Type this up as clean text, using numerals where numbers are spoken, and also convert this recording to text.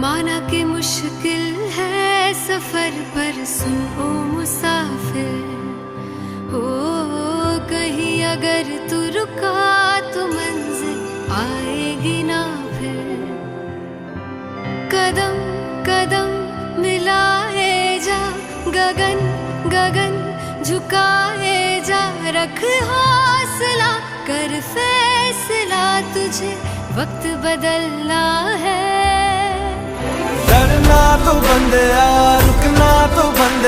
माना कि मुश्किल है सफर पर सुन ओ मुसाफिर, हो कहीं अगर तू रुका तो मंजिल आएगी ना फिर। कदम कदम मिलाए जा, गगन गगन झुकाए जा, रख हौसला कर फैसला, तुझे वक्त बदलना है। डरना तो बंदे, रुकना तो बंदे।